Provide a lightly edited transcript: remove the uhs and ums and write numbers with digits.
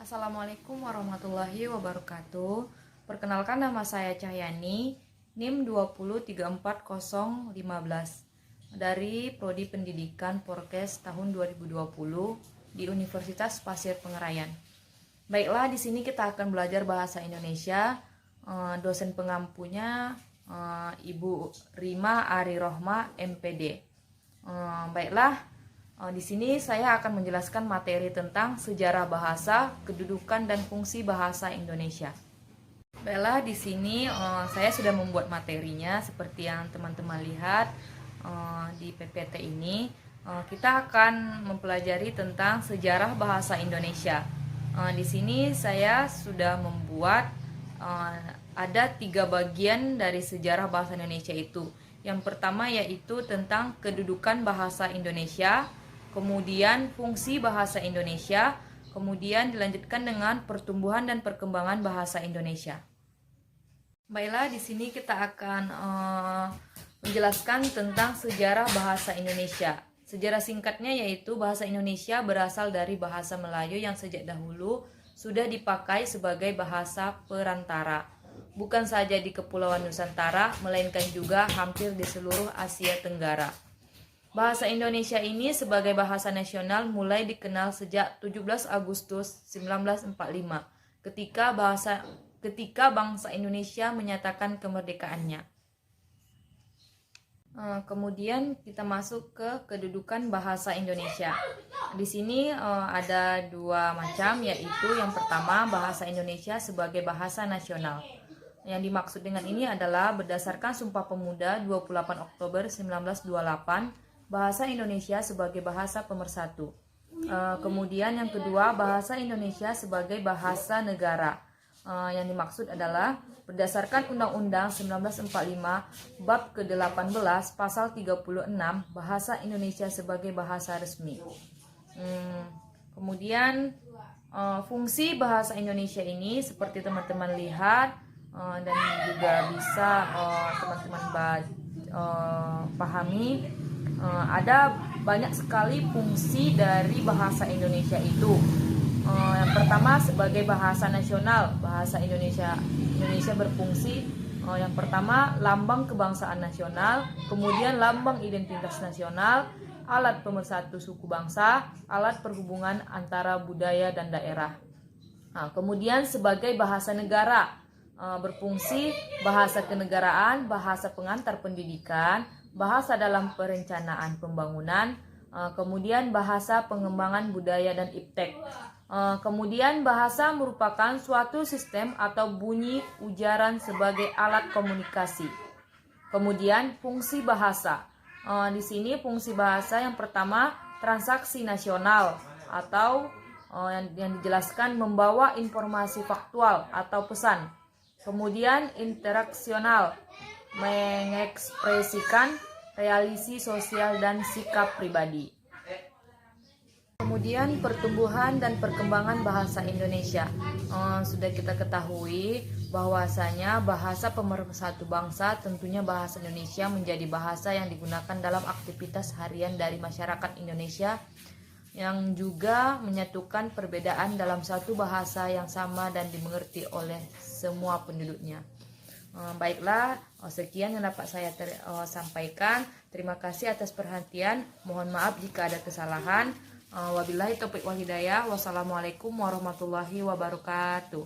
Assalamualaikum warahmatullahi wabarakatuh. Perkenalkan, nama saya Cahyani, NIM 2034015 dari Prodi Pendidikan Porkes tahun 2020 di Universitas Pasir Pengerayan. Baiklah, di sini kita akan belajar bahasa Indonesia. Dosen pengampunya Ibu Rima Ari Rohma, MPD. Baiklah, di sini saya akan menjelaskan materi tentang sejarah bahasa, kedudukan dan fungsi bahasa Indonesia. Baiklah, di sini saya sudah membuat materinya seperti yang teman-teman lihat di PPT ini. Kita akan mempelajari tentang sejarah bahasa Indonesia. Di sini saya sudah membuat ada 3 bagian dari sejarah bahasa Indonesia itu. Yang pertama yaitu tentang kedudukan bahasa Indonesia, kemudian fungsi bahasa Indonesia, kemudian dilanjutkan dengan pertumbuhan dan perkembangan bahasa Indonesia. Baiklah, di sini kita akan menjelaskan tentang sejarah bahasa Indonesia. Sejarah singkatnya yaitu bahasa Indonesia berasal dari bahasa Melayu yang sejak dahulu sudah dipakai sebagai bahasa perantara. Bukan saja di Kepulauan Nusantara, melainkan juga hampir di seluruh Asia Tenggara. Bahasa Indonesia ini sebagai bahasa nasional mulai dikenal sejak 17 Agustus 1945, ketika bangsa Indonesia menyatakan kemerdekaannya. Kemudian kita masuk ke kedudukan bahasa Indonesia. Di sini ada 2 macam, yaitu yang pertama bahasa Indonesia sebagai bahasa nasional. Yang dimaksud dengan ini adalah berdasarkan Sumpah Pemuda 28 Oktober 1928, bahasa Indonesia sebagai bahasa pemersatu. Kemudian yang kedua, bahasa Indonesia sebagai bahasa negara. Yang dimaksud adalah berdasarkan Undang-Undang 1945 Bab ke-18 Pasal 36, bahasa Indonesia sebagai bahasa resmi. Kemudian fungsi bahasa Indonesia ini seperti teman-teman lihat dan juga bisa teman-teman pahami, ada banyak sekali fungsi dari bahasa Indonesia itu. Yang pertama sebagai bahasa nasional, bahasa Indonesia berfungsi yang pertama lambang kebangsaan nasional, kemudian lambang identitas nasional, alat pemersatu suku bangsa, alat perhubungan antara budaya dan daerah. Kemudian sebagai bahasa negara, berfungsi bahasa kenegaraan, bahasa pengantar pendidikan, bahasa dalam perencanaan pembangunan, kemudian bahasa pengembangan budaya dan iptek. Kemudian bahasa merupakan suatu sistem atau bunyi ujaran sebagai alat komunikasi. Kemudian fungsi bahasa. Di sini fungsi bahasa yang pertama transaksi nasional atau yang dijelaskan membawa informasi faktual atau pesan. Kemudian interaksional, mengekspresikan realisi sosial dan sikap pribadi. Kemudian pertumbuhan dan perkembangan bahasa Indonesia. Sudah kita ketahui bahwasanya bahasa pemersatu bangsa, tentunya bahasa Indonesia menjadi bahasa yang digunakan dalam aktivitas harian dari masyarakat Indonesia, yang juga menyatukan perbedaan dalam satu bahasa yang sama dan dimengerti oleh semua penduduknya. Baiklah, sekian yang dapat saya sampaikan. Terima kasih atas perhatian. Mohon maaf jika ada kesalahan. Wabillahi taufiq wal hidayah. Wassalamualaikum warahmatullahi wabarakatuh.